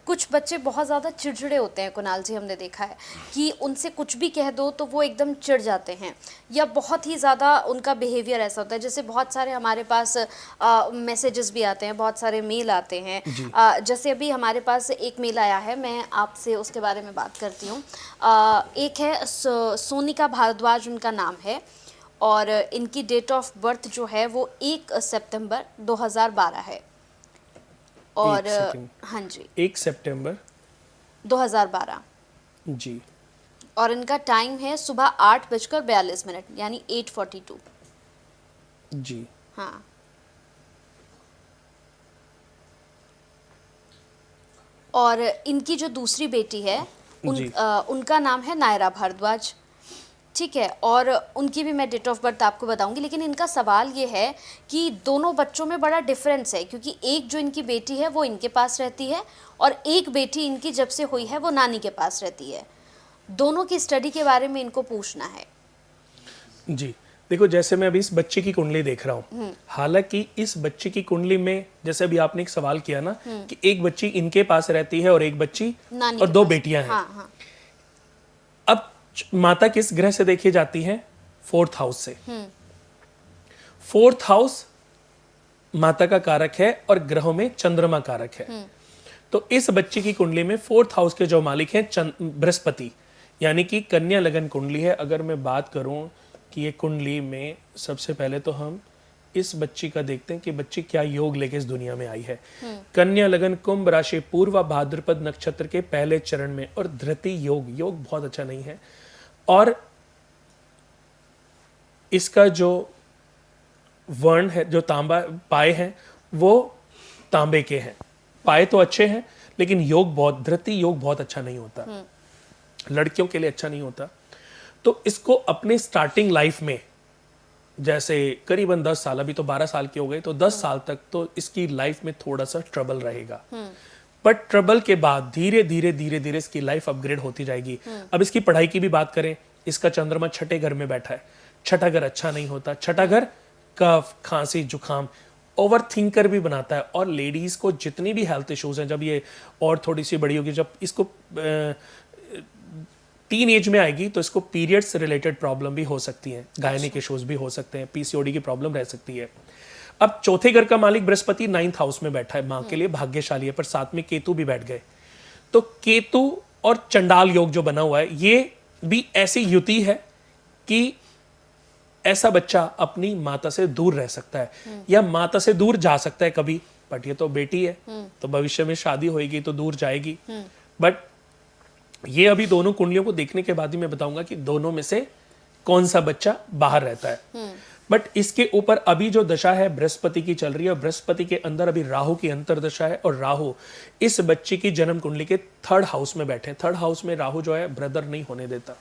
कुछ बच्चे बहुत ज़्यादा चिड़चिड़े होते हैं कुणाल जी, हमने देखा है कि उनसे कुछ भी कह दो तो वो एकदम चिढ़ जाते हैं, या बहुत ही ज़्यादा उनका बिहेवियर ऐसा होता है। जैसे बहुत सारे हमारे पास मैसेजेस भी आते हैं, बहुत सारे मेल आते हैं। जी। जैसे अभी हमारे पास एक मेल आया है, मैं आपसे उसके बारे में बात करती हूँ। एक है सोनिका भारद्वाज उनका नाम है, और इनकी डेट ऑफ बर्थ जो है वो 1 सितंबर 2012 है। और 1 सेकंड, हाँ जी, 1 सितंबर 2012। जी। और इनका टाइम है सुबह 8:42 यानी 8:42। जी। हाँ। और इनकी जो दूसरी बेटी है जी। उनका नाम है नायरा भारद्वाज, ठीक है। और उनकी भी मैं डेट ऑफ बर्थ आपको बताऊंगी, लेकिन इनका सवाल ये है कि दोनों बच्चों में बड़ा डिफरेंस है, क्योंकि एक जो इनकी बेटी है वो इनके पास रहती है, और एक बेटी इनकी जब से हुई है वो नानी के पास रहती है। दोनों की स्टडी के बारे में इनको पूछना है। जी, देखो जैसे मैं अभी इस बच्चे की कुंडली देख रहा हूँ, हालांकि इस बच्चे की कुंडली में जैसे अभी आपने एक सवाल किया ना कि एक बच्ची इनके पास रहती है और एक बच्ची नानी और के 2 पास। बेटियां हैं। हाँ हाँ। अब माता किस ग्रह से देखी जाती है? 4th हाउस से। 4th हाउस माता का कारक है और ग्रहों में चंद्रमा कारक है। तो इस बच्ची की कुंडली में 4th हाउस के जो मालिक हैं बृहस्पति, यानी कि कन्या लगन कुंडली है। अगर मैं बात करूं कि ये कुंडली में सबसे पहले तो हम इस बच्ची का देखते हैं कि बच्ची क्या योग लेके इस दुनिया में आई है। कन्या लगन, कुंभ राशि, पूर्वा भाद्रपद नक्षत्र के पहले चरण में, और धृति योग, योग बहुत अच्छा नहीं है। और इसका जो वर्ण है, जो तांबा पाए हैं वो तांबे के हैं। पाए तो अच्छे हैं लेकिन योग बहुत, धृति योग बहुत अच्छा नहीं होता, लड़कियों के लिए अच्छा नहीं होता। तो इसको अपने स्टार्टिंग लाइफ में, जैसे करीबन 10 साल, अभी तो 12 साल की हो गई, तो 10 साल तक तो इसकी लाइफ में थोड़ा सा ट्रबल रहेगा। बट ट्रबल के बाद धीरे धीरे धीरे धीरे इसकी लाइफ अपग्रेड होती जाएगी। अब इसकी पढ़ाई की भी बात करें, इसका चंद्रमा छठे घर में बैठा है। छठा घर अच्छा नहीं होता। छठा घर कफ, खांसी, जुकाम, ओवर थिंकर भी बनाता है। और लेडीज को जितनी भी हेल्थ इश्यूज हैं, जब ये और थोड़ी सी बड़ी होगी, जब इसको टीन एज में आएगी, तो इसको पीरियड्स रिलेटेड प्रॉब्लम भी हो सकती हैं, गायनिक इश्यूज भी हो सकते हैं, पीसीओडी की प्रॉब्लम रह सकती है। अब चौथे घर का मालिक बृहस्पति 9th हाउस में बैठा है, मां के लिए भाग्यशाली है, पर साथ में केतु भी बैठ गए। तो केतु और चंडाल योग जो बना हुआ है, ये भी ऐसी युति है कि ऐसा बच्चा अपनी माता से दूर रह सकता है या माता से दूर जा सकता है कभी। बट ये तो बेटी है, तो भविष्य में शादी होगी तो दूर जाएगी। बट ये अभी दोनों कुंडलियों को देखने के बाद ही मैं बताऊंगा कि दोनों में से कौन सा बच्चा बाहर रहता है। बट इसके ऊपर अभी जो दशा है बृहस्पति की चल रही है, और बृहस्पति के अंदर अभी राहु की अंतरदशा है, और राहु इस बच्ची की जन्म कुंडली के 3rd हाउस में बैठे। 3rd हाउस में राहु जो है ब्रदर नहीं होने देता।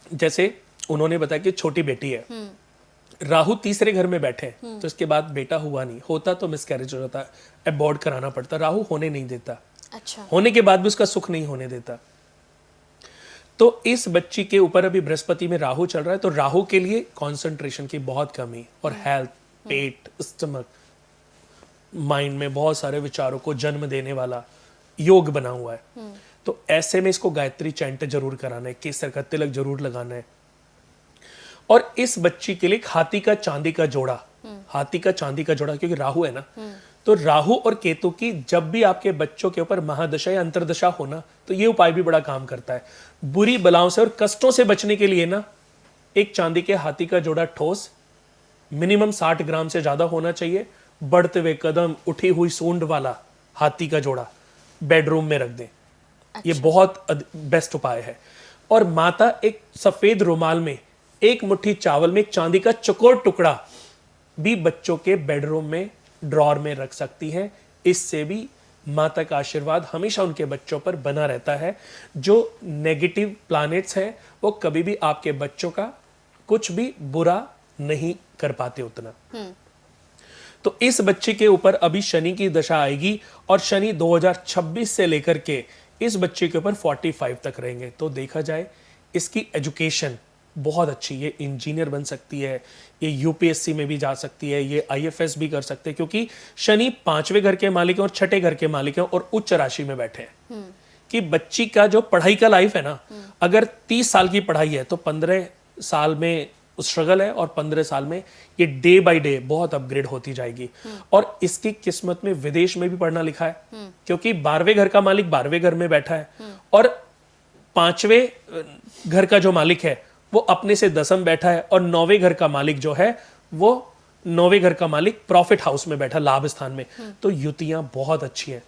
जैसे उन्होंने बताया कि छोटी बेटी है, राहु तीसरे घर में बैठे हैं, तो इसके बाद बेटा हुआ नहीं, होता तो मिसकैरेज हो जाता, अबॉर्ट कराना पड़ता। राहु होने नहीं देता। अच्छा। होने के बाद भी उसका सुख नहीं होने देता। तो इस बच्ची के ऊपर अभी बृहस्पति में राहु चल रहा है, तो राहु के लिए कंसंट्रेशन की बहुत कमी, और हेल्थ, पेट, स्टमक, माइंड में बहुत सारे विचारों को जन्म देने वाला योग बना हुआ है। तो ऐसे में इसको गायत्री चैंट जरूर कराना है, केसर का तिलक जरूर लगाना है। और इस बच्ची के लिए हाथी का चांदी का जोड़ा, हाथी का चांदी का जोड़ा, क्योंकि राहु है ना, तो राहु और केतु की जब भी आपके बच्चों के ऊपर महादशा या अंतरदशा होना, तो ये उपाय भी बड़ा काम करता है। बुरी बलाओं से और कष्टों से बचने के लिए ना, एक चांदी के हाथी का जोड़ा ठोस, मिनिमम 60 ग्राम से ज्यादा होना चाहिए, बढ़ते हुए कदम, उठी हुई सूंड वाला हाथी का जोड़ा बेडरूम में रख दें। ये बहुत बेस्ट उपाय है। और माता एक सफेद रुमाल में एक मुट्ठी चावल में एक चांदी का चौकोर टुकड़ा भी बच्चों के बेडरूम में ड्रॉर में रख सकती हैं। इससे भी माता का आशीर्वाद हमेशा उनके बच्चों पर बना रहता है। जो नेगेटिव प्लैनेट्स हैं वो कभी भी आपके बच्चों का कुछ भी बुरा नहीं कर पाते उतना। तो इस बच्चे के ऊपर अभी शनि की दशा आएगी, और शनि 2026 से लेकर के इस बच्चे के ऊपर 45 तक रहेंगे। तो देखा जाए इसकी एजुकेशन बहुत अच्छी, ये इंजीनियर बन सकती है, ये यूपीएससी में भी जा सकती है, ये आईएफएस भी कर सकते हैं, क्योंकि शनि 5वें घर के मालिक हैं और 6ठे घर के मालिक हैं और उच्च राशि में बैठे हैं। कि बच्ची का जो पढ़ाई का लाइफ है ना, अगर 30 साल की पढ़ाई है तो 15 साल में स्ट्रगल है और 15 साल में ये डे बाय डे बहुत अपग्रेड होती जाएगी। और इसकी किस्मत में विदेश में भी पढ़ना लिखा है, क्योंकि 12वें घर का मालिक 12वें घर में बैठा है और 5वें घर का जो मालिक है वो अपने से 10म बैठा है और 9वें घर का मालिक जो है वो 9वें घर का मालिक प्रॉफिट हाउस में बैठा, लाभ स्थान में। तो युतियां बहुत अच्छी हैं।